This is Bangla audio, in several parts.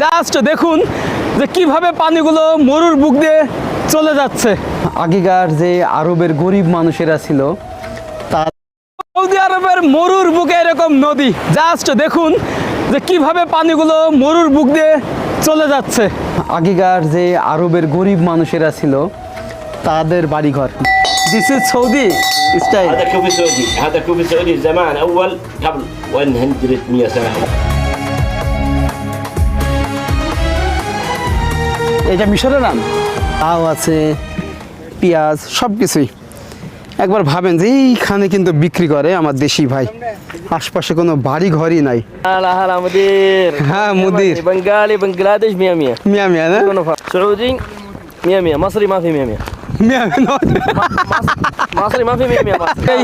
জাস্ট দেখুন যে কিভাবে পানিগুলো মরুর বুক দিয়ে চলে যাচ্ছে। আগেকার যে আরবের গরিব মানুষেরা ছিল তার সৌদি আরবের মরুর বুকে এরকম নদী, জাস্ট দেখুন যে কিভাবে পানিগুলো মরুর বুক দিয়ে চলে যাচ্ছে। আগেকার যে আরবের গরিব মানুষেরা ছিল তাদের বাড়িঘর। This is Saudi style. هذا كوفي سعودي، هذا كوفي سعودي زمان اول قبل 100 سنه. এটা মিশরের নাম। তাও আছে, পেঁয়াজ, সব কিছুই। একবার ভাবেন যে এইখানে কিন্তু বিক্রি করে আমার দেশি ভাই, আশপাশে কোনো বাড়ি ঘরই নাই। هلا هلا مدير. হ্যাঁ مدير. بنغالي بنغلاديش 100 100. মিয়া মিয়া না سعودي 100 100. مصري ما في 100 100. মিয়া مصري ما في 100 100 مصري. এই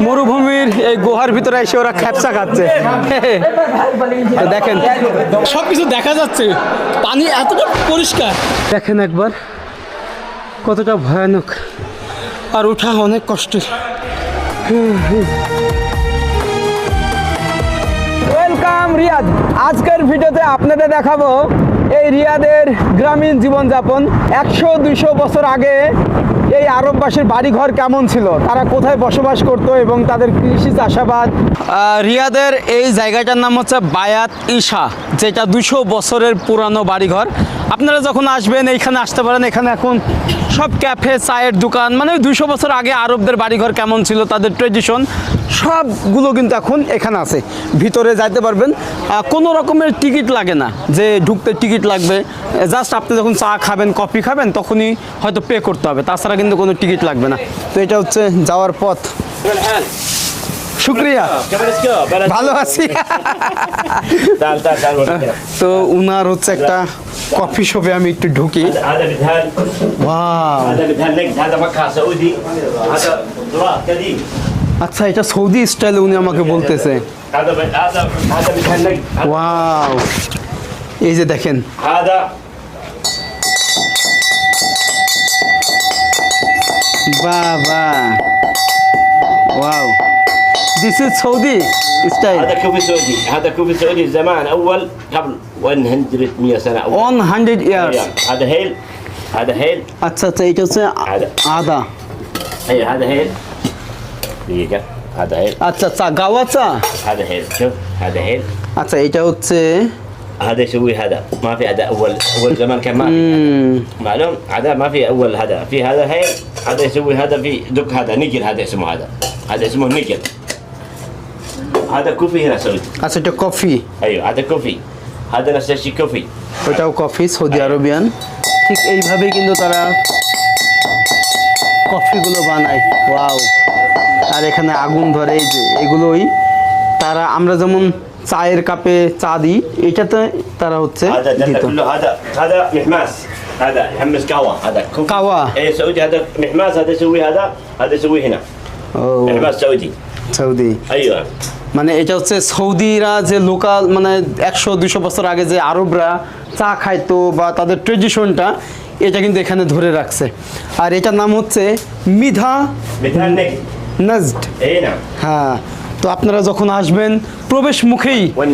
মরুভূমির এই গুহার ভিতরে এসে ওরা খ্যাপসা খাচ্ছে। তো দেখেন সবকিছু দেখা যাচ্ছে, পানি এতটা পরিষ্কার। দেখেন একবার কতটা ভয়ানক, আর ওঠা অনেক কষ্টের। ওয়েলকাম রিয়াদ। আজকের ভিডিওতে আপনাদের দেখাবো এই রিয়াদের গ্রামীণ জীবনযাপন। 100-200 বছর আগে এই আরববাসীর বাড়িঘর কেমন ছিল, তারা কোথায় বসবাস করতো এবং তাদের কৃষি চাষাবাদ। রিয়াদের এই জায়গাটার নাম হচ্ছে বায়াত ঈশা, যেটা 200 বছরের পুরানো বাড়িঘর। আপনারা যখন আসবেন এইখানে আসতে পারেন। এখানে এখন সব ক্যাফে, চায়ের দোকান, মানে 200 বছর আগে আরবদের বাড়িঘর কেমন ছিল, তাদের ট্রেডিশন সবগুলো কিন্তু এখন এখানে আছে। ভিতরে যাইতে পারবেন, কোনো রকমের টিকিট লাগে না যে ঢুকতে টিকিট লাগবে। জাস্ট আপনি যখন চা খাবেন, কফি খাবেন, তখনই হয়তো পে করতে হবে, তাছাড়া কিন্তু কোনো টিকিট লাগবে না। তো এটা হচ্ছে যাওয়ার পথ। كيف الحال؟ শুক্রিয়া, كيف الاسكو؟ ভালো আছি। تعال تعال تعال وريك. তো উনার হচ্ছে একটা কফি শপে আমি একটু ঢুকি। هذا بدهان، ওয়াও, هذا بدهان نقد، هذا مقهى سعودي، هذا تراث قديم. আচ্ছা এটা সৌদি স্টাইলে উনি আমাকে বলতেছে। هذا هذا بدهان نقد. ওয়াও, এই যে দেখেন هذا বাবা, wow, this is Saudi style. هذا كوفي سعودي، هذا كوفي سعودي زمان اول قبل 100 سنه اول. 100 years. هذا هيل، هذا هيل. আচ্ছা আচ্ছা, এটা হচ্ছে আদা। اي هذا هيل. دقيقه، هذا هيل. আচ্ছা চা, গাওয়া চা। هذا هيل، شوف هذا هيل. আচ্ছা এটা হচ্ছে هذا يسوي هذا، ما في هذا اول زمان كان ما في معلوم. هذا ما في اول، هذا في هذا هيل. هذا يسوي هذا في دق، هذا نقل، هذا اسمه هذا اسمه نقل. هذا كوفي هنا سعودي. আচ্ছা এটা কফি। ايوه هذا كوفي، هذا نفس الشيء كوفي. ওটাও কফি, সৌদি আরবিয়ান। ঠিক এইভাবেই কিন্তু তারা কফিগুলো বানায়। ওয়াও, আর এখানে আগুন ধরে, এই যে এগুলোই তারা, আমরা যেমন চায়ের কাপে চা দিই, এটাতে তারা হচ্ছে هذا দিত। دلة كله، هذا محماس، هذا يحمس قهوه، هذا كوفي. قهوة. اي سعودي، هذا محماس، هذا يسوي هذا يسوي هنا. ও محماس سعودي. সৌদি, ايوه মানে এটা হচ্ছে সৌদিরা যে লোকাল, মানে 100-200 বছর আগে যে আরবরা চা খাইতো বা তাদের ট্রেডিশনটা, এটা কিন্তু এখানে ধরে রাখছে। আর এটার নাম হচ্ছে মিধা بدهان نقد. নাজড। اي نعم. হ্যাঁ, তো আপনারা যখন আসবেন প্রবেশ মুখেই وين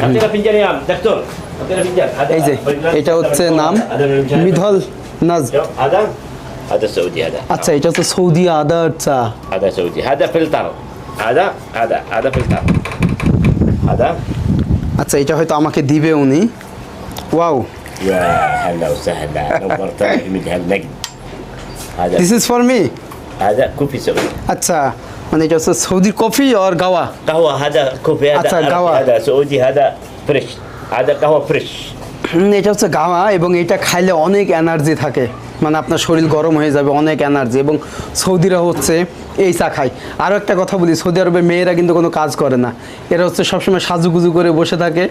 اعطينا فنجان يا دكتور، اعطينا فنجان. এই যে এটা হচ্ছে নাম মিধল নাজড। شوف هذا السعودي، আচ্ছা এটা হচ্ছে সৌদি আদার চা। هذا سعودي، هذا فلتر، هذا فلتر، هذا. আচ্ছা এটা হয়তো আমাকে দিবে উনি। Wow, يا هلا وسهلا، نورت لي مدهن نقد. هذا this is for me. هذا كوفي سعودي. আচ্ছা, মানে এটা হচ্ছে সৌদি কফি আর গাওয়া। قهوة، هذا كوفي، هذا أتى عربي، قهوة. هذا سعودي، هذا فريش، هذا قهوة فريش. এটা হচ্ছে গাওয়া, এবং এটা খাইলে অনেক এনার্জি থাকে, মানে আপনার শরীর গরম হয়ে যাবে, অনেক এনার্জি। এবং সৌদিরা হচ্ছে এই চা খায়। আরও একটা কথা বলি, সৌদি আরবের মেয়েরা কিন্তু কোনো কাজ করে না, এরা হচ্ছে সবসময় সাজুগুজু করে বসে থাকে,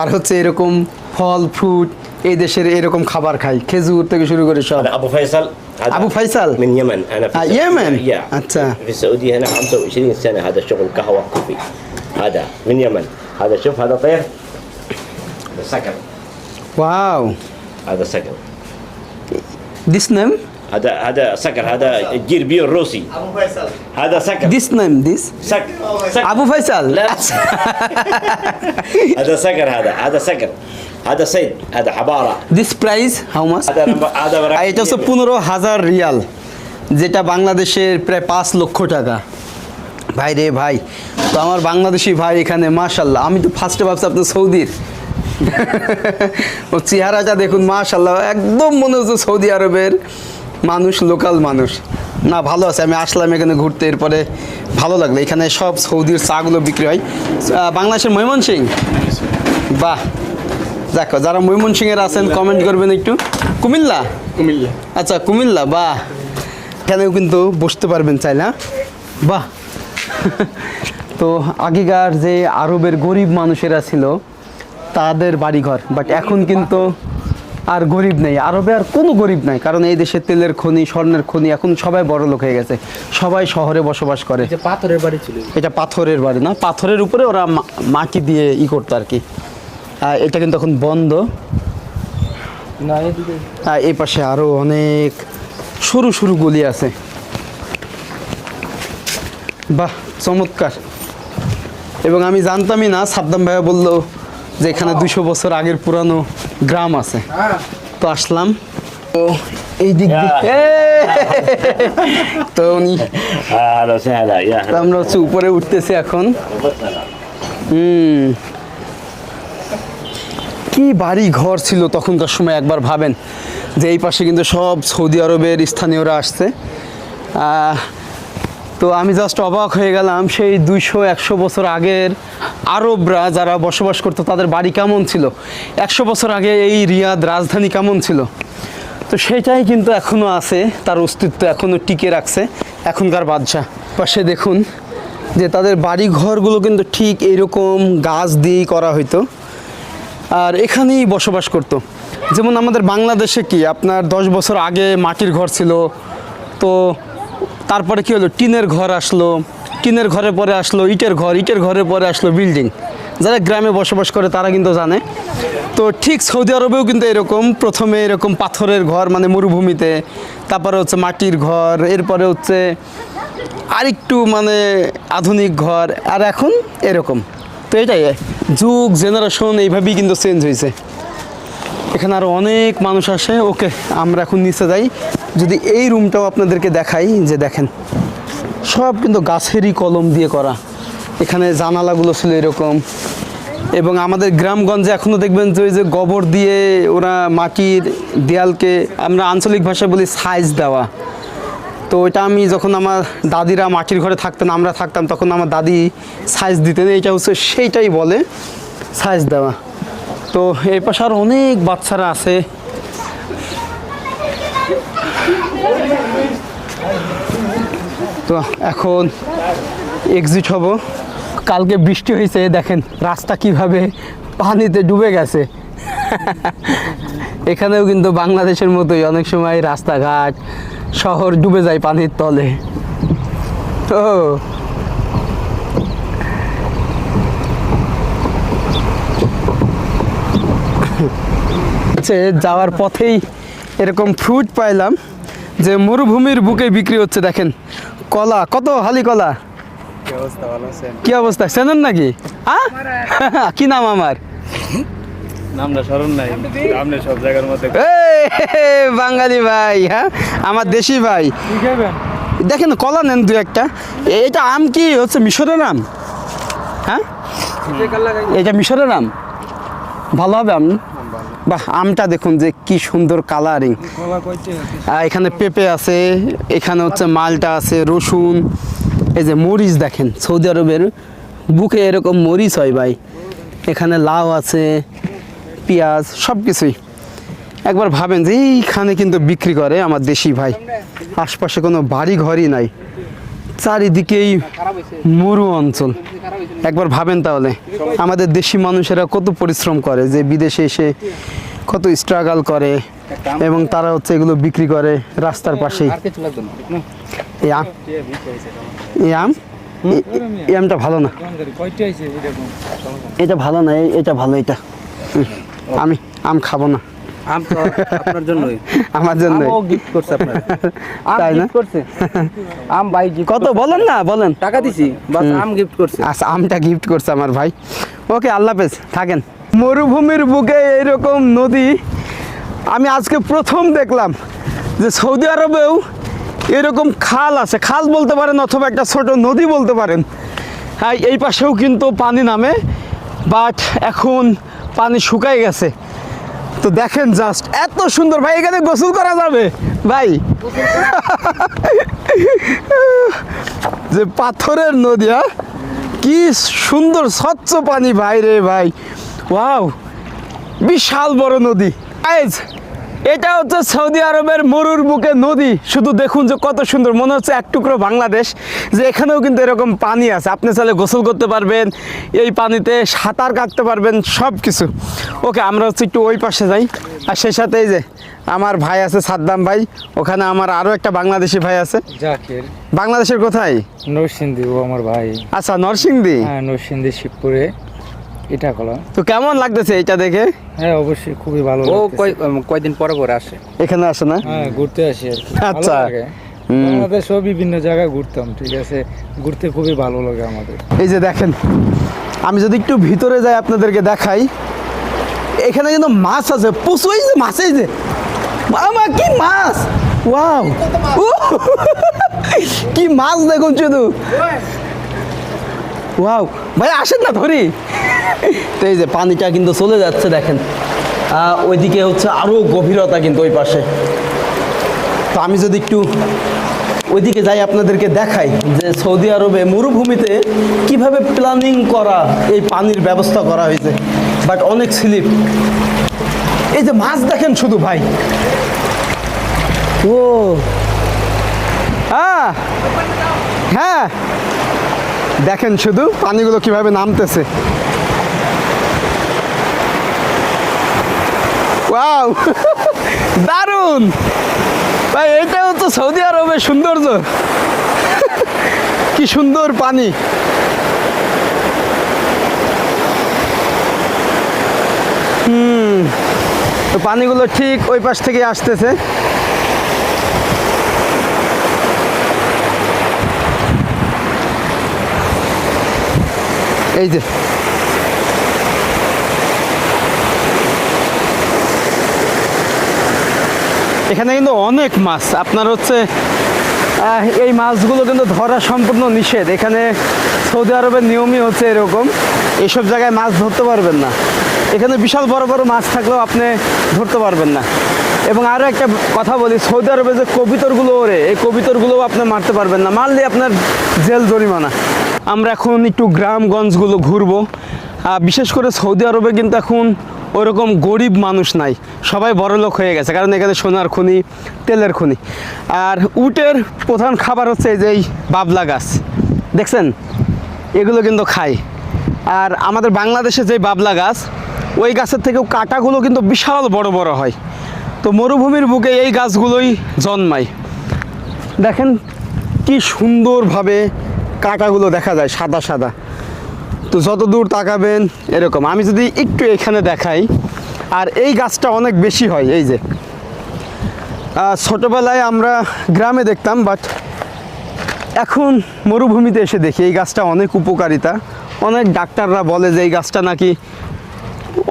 আর হচ্ছে এরকম ফল ফ্রুট, এই দেশের এরকম খাবার খায়, খেজুর থেকে শুরু করে সব। هذا أبو فيصل، هذا أبو فيصل من يمن. أنا في السعودية. يمن. يا أتى. في السعودية هنا 25 سنة، هذا شغل قهوة كوفي. هذا من يمن. هذا شوف، هذا طير، هذا سكن، wow, هذا سكن. This name هذا سكر هذا جير بيو الروسي هذا سكر this name this سكر سكر Abu Faisal لا هذا سكر هذا سكر هذا صيد هذا حبارة this price how much هذا আর এটা হচ্ছে 15,000 রিয়াল, যেটা বাংলাদেশের প্রায় 5 লক্ষ টাকা। ভাই রে ভাই, তো আমার বাংলাদেশি ভাই এখানে মাশাল্লাহ, আমি তো ফার্স্টে ভাবছি আপনার সৌদির ও চেহারাটা দেখুন মাশাল্লাহ, একদম মনে হচ্ছে সৌদি আরবের মানুষ, লোকাল মানুষ। না ভালো আছে, আমি আসলাম এখানে ঘুরতে, এরপরে ভালো লাগলো। এখানে সব সৌদির চাগুলো বিক্রি হয়। বাংলাদেশের ময়মনসিংহ, বাহ, দেখো যারা ময়মনসিংহের আছেন কমেন্ট করবেন একটু। কুমিল্লা, কুমিল্লা। আচ্ছা কুমিল্লা, বাহ, এখানেও কিন্তু বসতে পারবেন চাইলে, হ্যাঁ? বাহ তো আগেকার যে আরবের গরিব মানুষেরা ছিল তাদের বাড়িঘর, বাট এখন কিন্তু আর গরিব নেই, আরবে আর কোনো গরিব নাই, কারণ এই দেশে তেলের খনি, স্বর্ণের খনি, এখন সবাই বড় লোক হয়ে গেছে, সবাই শহরে বসবাস করে। যে পাথরের বাড়ি ছিল, এটা পাথরের বাড়ি না, পাথরের উপরে ওরা মাটি দিয়ে করতো আর কি। এটা কিন্তু এখন বন্ধ। না এদিকে এই পাশে আরও অনেক সরু সরু গলি আছে। বাহ, চমৎকার। এবং আমি জানতামই না, সাদ্দাম ভাইয়া বললো যে এখানে 200 বছর আগের পুরানো গ্রাম আছে, তো আসলাম। তো এই দিক দিয়ে তো উনি, اهلا وسهلا يا তো আমরা হচ্ছে উপরে উঠতেছি এখন। কি বাড়ি ঘর ছিল তখনকার সময়, একবার ভাবেন যে এই পাশে কিন্তু সব সৌদি আরবের স্থানীয়রা আসছে। তো আমি জাস্ট অবাক হয়ে গেলাম, সেই 200-100 বছর আগের আরবরা যারা বসবাস করতো তাদের বাড়ি কেমন ছিল, 100 বছর আগে এই রিয়াদ রাজধানী কেমন ছিল। তো সেটাই কিন্তু এখনও আছে, তার অস্তিত্ব এখনও টিকে রাখছে এখনকার বাদশাহ। পাশে দেখুন যে তাদের বাড়ি ঘরগুলো কিন্তু ঠিক এইরকম গাছ দিয়েই করা হইতো, আর এখানেই বসবাস করতো। যেমন আমাদের বাংলাদেশে কি আপনার 10 বছর আগে মাটির ঘর ছিল, তো তারপরে কি হলো, টিনের ঘর আসলো, টিনের ঘরে পরে আসলো ইটের ঘর, ইটের ঘরে পরে আসলো বিল্ডিং। যারা গ্রামে বসবাস করে তারা কিন্তু জানে। তো ঠিক সৌদি আরবেও কিন্তু এরকম, প্রথমে এরকম পাথরের ঘর মানে মরুভূমিতে, তারপরে হচ্ছে মাটির ঘর, এরপরে হচ্ছে আরেকটু মানে আধুনিক ঘর, আর এখন এরকম। তো এটাই যুগ, জেনারেশন এইভাবেই কিন্তু চেঞ্জ হয়েছে। এখানে আরও অনেক মানুষ আসে। ওকে, আমরা এখন নিচে যাই। যদি এই রুমটাও আপনাদেরকে দেখাই, যে দেখেন সব কিন্তু গাছেরই কলম দিয়ে করা, এখানে জানালাগুলো ছিল এরকম। এবং আমাদের গ্রামগঞ্জে এখনও দেখবেন যে ওই যে গোবর দিয়ে ওরা মাটির দেয়ালকে, আমরা আঞ্চলিক ভাষায় বলি সাইজ দেওয়া। তো ওইটা আমি যখন আমার দাদিরা মাটির ঘরে থাকতেন, আমরা থাকতাম, তখন আমার দাদি সাইজ দিতেন, এইটা হচ্ছে সেইটাই বলে সাইজ দেওয়া। তো এই পাশে আর অনেক বাচ্চারা আছে। তো এখন এক্সিট হব। কালকে বৃষ্টি হয়েছে, দেখেন রাস্তা কিভাবে পানিতে ডুবে গেছে। এখানেও কিন্তু বাংলাদেশের মতোই অনেক সময় রাস্তাঘাট, শহর ডুবে যায় পানির তলে। তো যাওয়ার পথেই এরকম ফ্রুট পাইলাম, যে মরুভূমির বুকে বিক্রি হচ্ছে। দেখেন কলা, কত হালি কলা, কি অবস্থা, চেনেন নাকি? কি নাম আমার? নামটা স্মরণ নাই, আপনি সব জায়গার মধ্যে বাঙালি ভাই, হ্যাঁ আমার দেশি ভাই। দেখেন কলা নেন দু একটা। এটা আম কি হচ্ছে মিশরের আম? হ্যাঁ, এটা মিশরের আম, ভালো হবে আম। বাহ, আমটা দেখুন যে কি সুন্দর কালারিং। এখানে পেঁপে আছে, এখানে হচ্ছে মালটা আছে, রসুন, এই যে মরিচ দেখেন, সৌদি আরবের বুকে এরকম মরিচ হয় ভাই। এখানে লাউ আছে, পেঁয়াজ, সব কিছুই। একবার ভাবেন যে এইখানে কিন্তু বিক্রি করে আমার দেশি ভাই, আশপাশে কোনো বাড়ি ঘরই নাই, চারিদিকেই মরু অঞ্চল। একবার ভাবেন তাহলে আমাদের দেশি মানুষেরা কত পরিশ্রম করে, যে বিদেশে এসে কত স্ট্রাগল করে, এবং তারা হচ্ছে এগুলো বিক্রি করে রাস্তার পাশেই। এই আম, এই আম, এই আমটা ভালো না, এটা ভালো না, এটা ভালো। এটা আমি আম খাবো না, আম তো আপনার জন্যই। আমার জন্য আমও গিফট করছে আপনার। আম তাই না? গিফট করছে। আম ভাই গিফট কত বলেন না, বলেন। টাকা দিছি, বাস আম গিফট করছে। আচ্ছা, আমটা গিফট করছে আমার ভাই। ওকে, আল্লাহ হাফেজ, থাকেন। মরুভূমির বুকে এরকম নদী আমি আজকে প্রথম দেখলাম, যে সৌদি আরবেও এরকম খাল আছে। খাল বলতে পারেন অথবা একটা ছোট নদী বলতে পারেন। হ্যাঁ, এই পাশেও কিন্তু পানি নামে, বাট এখন পানি শুকায় গেছে। তো দেখেন জাস্ট এত সুন্দর ভাই, এখানে গোসল করা যাবে ভাই? যে পাথরের নদী, হ্যাঁ, কি সুন্দর স্বচ্ছ পানি ভাই রে ভাই, ওয়াও, বিশাল বড় নদী। গাইস, এটা হচ্ছে সৌদি আরবের মরুর বুকে নদী। শুধু দেখুন যে কত সুন্দর, মনে হচ্ছে এক টুকরো বাংলাদেশ। যে এখানেও কিন্তু এরকম পানি আছে, আপনি চাইলে গোসল করতে পারবেন, এই পানিতে সাঁতার কাটতে পারবেন, সব কিছু। ওকে, আমরা হচ্ছে একটু ওই পাশে যাই। আর সেই সাথে এই যে আমার ভাই আছে সাদ্দাম ভাই, ওখানে আমার আরও একটা বাংলাদেশি ভাই আছে। জাকির বাংলাদেশের কোথায়? নরসিংদী, ও আমার ভাই। আচ্ছা, নরসিংদী। হ্যাঁ, নরসিংদী শিবপুরে এটা কলা। তো কেমন লাগতেছে এটা দেখে? হ্যাঁ, অবশ্যই খুবই ভালো ও লাগতেছে। কয়দিন পরে পরে আসে। এখানে আসে না? হ্যাঁ, ঘুরতে আসি আর কি। আচ্ছা। ভালো লাগে। বাংলাদেশেও বিভিন্ন জায়গায় ঘুরতাম, ঠিক আছে, ঘুরতে খুবই ভালো লাগে আমাদের। এই যে দেখেন, আমি যদি একটু ভিতরে যাই আপনাদেরকে দেখাই, এখানে কিন্তু মাছ আছে প্রচুর। এই যে মাছ, এই যে মামা, কি মাছ, ওয়াও, কি মাছ দেখুন শুধু, ওয়াও ভাই, আসেন না ধরি। তো এই যে পানিটা কিন্তু চলে যাচ্ছে দেখেন, ওইদিকে হচ্ছে আরো গভীরতা কিন্তু ওই পাশে। তো আমি যদি একটু ওইদিকে যাই আপনাদেরকে দেখাই যে সৌদি আরবে মরুভূমিতে কিভাবে প্ল্যানিং করা এই পানির ব্যবস্থা করা হয়েছে, বাট অনেক স্লিপ। এই যে মাছ দেখেন শুধু ভাই, ও হ্যাঁ হ্যাঁ, দেখেন শুধু পানিগুলো কিভাবে নামতেছে, ওয়াও, দারুণ ভাই। এটা হচ্ছে সৌদি আরবের সৌন্দর্য, কি সুন্দর পানি। তো পানিগুলো ঠিক ওই পাশ থেকে আসতেছে। এই যে এখানে কিন্তু অনেক মাছ, আপনার হচ্ছে এই মাছগুলো কিন্তু ধরা সম্পূর্ণ নিষেধ। এখানে সৌদি আরবের নিয়মই হচ্ছে এরকম, এইসব জায়গায় মাছ ধরতে পারবেন না। এখানে বিশাল বড় বড় মাছ থাকলেও আপনি ধরতে পারবেন না। এবং আরও একটা কথা বলি, সৌদি আরবে যে কবিতরগুলো ওরে, এই কবিতরগুলোও আপনি মারতে পারবেন না, মারলে আপনার জেল জরিমানা। আমরা এখন একটু গ্রামগঞ্জগুলো ঘুরবো। বিশেষ করে সৌদি আরবে কিন্তু এখন ওরকম গরিব মানুষ নাই, সবাই বড়লোক হয়ে গেছে, কারণ এখানে সোনার খনি, তেলের খনি। আর উটের প্রধান খাবার হচ্ছে এই যে এই বাবলা গাছ দেখছেন, এগুলো কিন্তু খায়। আর আমাদের বাংলাদেশে যে বাবলা গাছ, ওই গাছের থেকেও কাঁটাগুলো কিন্তু বিশাল বড় বড় হয়। তো মরুভূমির বুকে এই গাছগুলোই জন্মায়। দেখেন কি সুন্দরভাবে কাঁটাগুলো দেখা যায়, সাদা সাদা। তো যত দূর তাকাবেন এরকম। আমি যদি একটু এখানে দেখাই, আর এই গাছটা অনেক বেশি হয়। এই যে ছোটোবেলায় আমরা গ্রামে দেখতাম, বাট এখন মরুভূমিতে এসে দেখি এই গাছটা অনেক উপকারিতা। অনেক ডাক্তাররা বলে যে এই গাছটা নাকি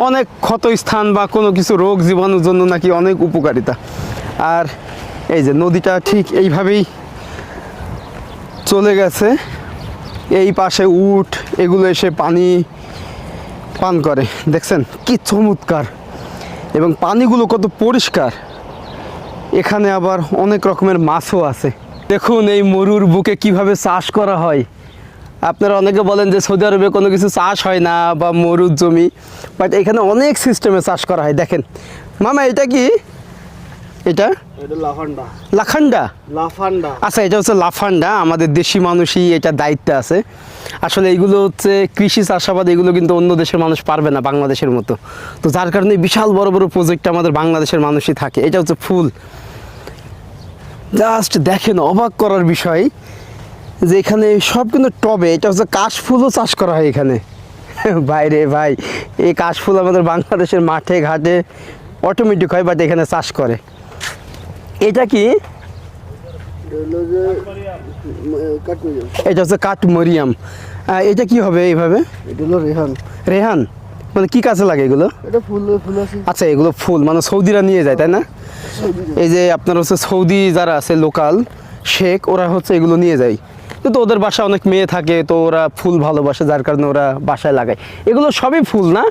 অনেক ক্ষতস্থান বা কোনো কিছু রোগ জীবাণুর জন্য নাকি অনেক উপকারিতা। আর এই যে নদীটা ঠিক এইভাবেই চলে গেছে, এই পাশে উট এগুলো এসে পানি পান করে, দেখছেন কি চমৎকার। এবং পানিগুলো কত পরিষ্কার। এখানে আবার অনেক রকমের মাছও আছে। দেখুন এই মরুর বুকে কিভাবে চাষ করা হয়। আপনারা অনেকে বলেন যে সৌদি আরবে কোনো কিছু চাষ হয় না বা মরুর জমি, বাট এখানে অনেক সিস্টেমে চাষ করা হয়। দেখেন মামা, এটা কি? এটা লাখান্ডা। আচ্ছা, এটা হচ্ছে লাফান্ডা। আমাদের দেশি মানুষই এটা দায়িত্বে আছে। আসলে এইগুলো হচ্ছে কৃষি চাষাবাদ, এগুলো কিন্তু অন্য দেশের মানুষ পারবে না বাংলাদেশের মতো। তো যার কারণে বিশাল বড় বড় প্রজেক্ট আমাদের বাংলাদেশের মানুষই থাকে। এটা হচ্ছে ফুল, জাস্ট দেখেন অবাক করার বিষয় যে এখানে সব কিন্তু টবে। এটা হচ্ছে কাশফুলও চাষ করা হয় এখানে। বাইরে ভাই, এই কাশফুল আমাদের বাংলাদেশের মাঠে ঘাটে অটোমেটিক হয়, বাট এখানে চাষ করে। এটা কি? এটা হচ্ছে কাঠমরিয়াম। এটা কি হবে এইভাবে? এটা হলো রেহান। রেহান মানে কি কাজে লাগে এগুলো? এটা ফুল আছে। আচ্ছা, এগুলো ফুল মানে সৌদিরা নিয়ে যায় তাই না? এই যে আপনার হচ্ছে সৌদি যারা আছে লোকাল শেখ, ওরা হচ্ছে এগুলো নিয়ে যায়। কিন্তু ওদের বাসায় অনেক মেয়ে থাকে, তো ওরা ফুল ভালোবাসে, যার কারণে ওরা বাসায় লাগায়। এগুলো সবই ফুল না?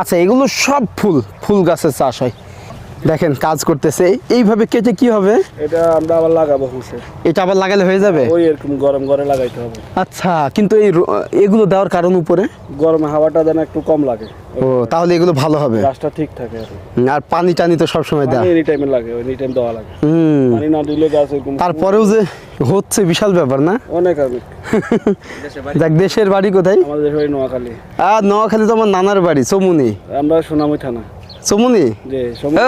আচ্ছা, এগুলো সব ফুল গাছের চাষ হয়। দেখেন কাজ করতেছে এইভাবে কেটে কি হবে? এটা আমরা আবার লাগাবো হুসে। এটা আবার লাগালে হয়ে যাবে? ওই এরকম গরম ঘরে লাগাইতে হবে। আচ্ছা, কিন্তু এগুলো দেওয়ার কারণ উপরে গরমে হাওয়াটা যেন একটু কম লাগে। ও, তাহলে এগুলো ভালো হবে। গাছটা ঠিক থাকে আর আর পানি টানি তো সবসময় দেওয়া। এনি টাইমে লাগে, এনি টাইম দেওয়া লাগে। হুম, পানি না দিলে গাছ এরকম তারপরেও যে হচ্ছে বিশাল ব্যাপার না? অনেক যাক, দেশের বাড়ি কোথায়? আমাদের হয় নোয়াখালী। আর নোয়াখালী তো আমার নানার বাড়ি, চমুনি। আমরা সোনামুই থানা। চমুনি? যে ও,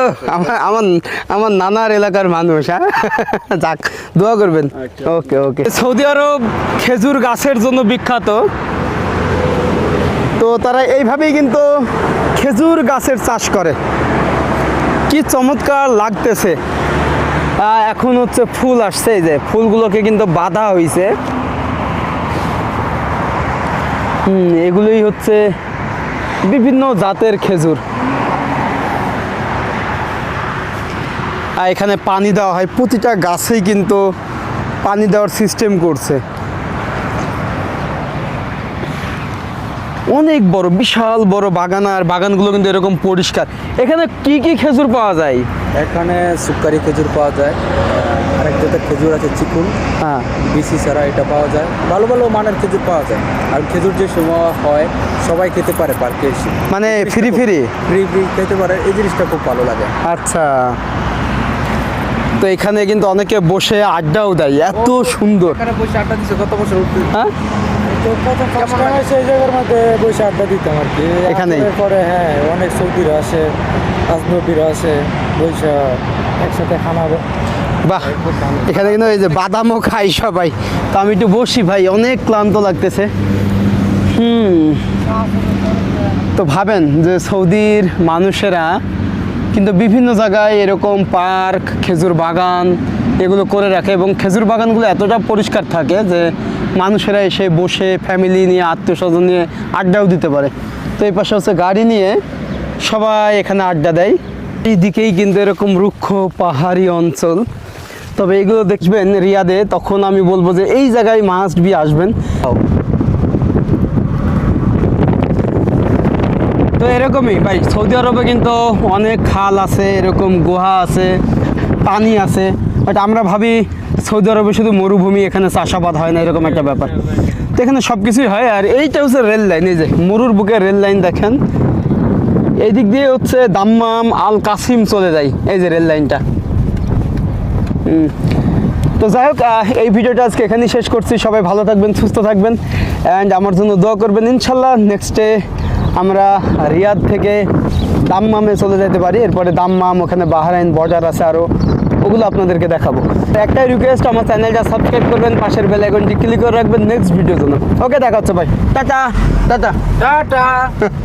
আমার নানার এলাকার মানুষ। হ্যাঁ, যাক, দোয়া করবেন। আচ্ছা। ওকে ওকে। সৌদি আরব খেজুর গাছের জন্য বিখ্যাত, তো তারা এইভাবেই কিন্তু খেজুর গাছের চাষ করে। কি চমৎকার লাগতেছে। এখন হচ্ছে ফুল আসছে, এই যে ফুলগুলোকে কিন্তু বাঁধা হয়েছে। এগুলোই হচ্ছে বিভিন্ন জাতের খেজুর। আর এখানে পানি দেওয়া হয়, প্রতিটা গাছেই কিন্তু পানি দেওয়ার সিস্টেম করছে। অনেক বড়, বিশাল বড় বাগান, আর বাগানগুলো কিন্তু এরকম পরিষ্কার। এখানে কি কি খেজুর পাওয়া যায়? এখানে সুপারি খেজুর পাওয়া যায়, আরেক জাতের খেজুর আছে চিকুন, হ্যাঁ, বিসি ছাড়া এটা পাওয়া যায়। ভালো ভালো মানের খেজুর পাওয়া যায়। আর খেজুর যে সময় হয় সবাই খেতে পারে পার্কে এসে, মানে ফ্রি ফ্রি খেতে পারে। এই জিনিসটা খুব ভালো লাগে। আচ্ছা, তো এখানে কিন্তু অনেকে বসে আড্ডাও দেয়, এত সুন্দর। এখানে বসে আড্ডা দিচ্ছে কত বছর উঠতে। হ্যাঁ, তো প্রথম ফার্স্ট টাইম সেই জায়গার মধ্যে বসে আড্ডা দিতাম আর কি। এখানে? পরে হ্যাঁ, অনেক সৌদিরা আসে, আজনবীরা আসে, বসে একসাথে খানা। বাহ, এখানে কিন্তু এই যে বাদামও খাই সবাই। তো আমি একটু বসি ভাই, অনেক ক্লান্ত লাগতেছে। তো ভাবেন যে সৌদির মানুষেরা কিন্তু বিভিন্ন জায়গায় এরকম পার্ক, খেজুর বাগান এগুলো করে রাখে, এবং খেজুর বাগানগুলো এতটা পরিষ্কার থাকে যে মানুষেরা এসে বসে ফ্যামিলি নিয়ে, আত্মীয় স্বজন নিয়ে আড্ডাও দিতে পারে। তো এই পাশে হচ্ছে গাড়ি নিয়ে সবাই এখানে আড্ডা দেয়। এই দিকেই কিন্তু এরকম রুক্ষ পাহাড়ি অঞ্চল। তবে এগুলো দেখবেন রিয়াদে, তখন আমি বলবো যে এই জায়গায় মাস্ট বি আসবেন। তো এরকমই ভাই, সৌদি আরবে কিন্তু অনেক খাল আছে, এরকম গুহা আছে, পানি আছে। বাট আমরা ভাবি সৌদি আরবে শুধু মরুভূমি, এখানে চাষাবাদ হয় না, এরকম একটা ব্যাপার। তো এখানে সব কিছুই হয়। আর এইটা হচ্ছে রেল লাইন, এই যে মরুর বুকে রেল লাইন দেখেন। এই দিক দিয়ে হচ্ছে দাম্মাম আল কাসিম চলে যায়, এই যে রেল লাইনটা। তো যাই হোক, এই ভিডিওটা আজকে এখানেই শেষ করছি। সবাই ভালো থাকবেন, সুস্থ থাকবেন, অ্যান্ড আমার জন্য দোয়া করবেন। ইনশাল্লাহ নেক্সটে আমরা রিয়াদ থেকে দাম্মামে চলে যেতে পারি। এরপরে দাম্মাম, ওখানে বাহরাইন বর্ডার আছে আরও, ওগুলো আপনাদেরকে দেখাবো। একটাই রিকোয়েস্ট, আমার চ্যানেলটা সাবস্ক্রাইব করবেন, পাশের বেল আইকনটি ক্লিক করে রাখবেন নেক্সট ভিডিওর জন্য। ওকে, দেখা হচ্ছে ভাই, টাটা টাটা টাটা।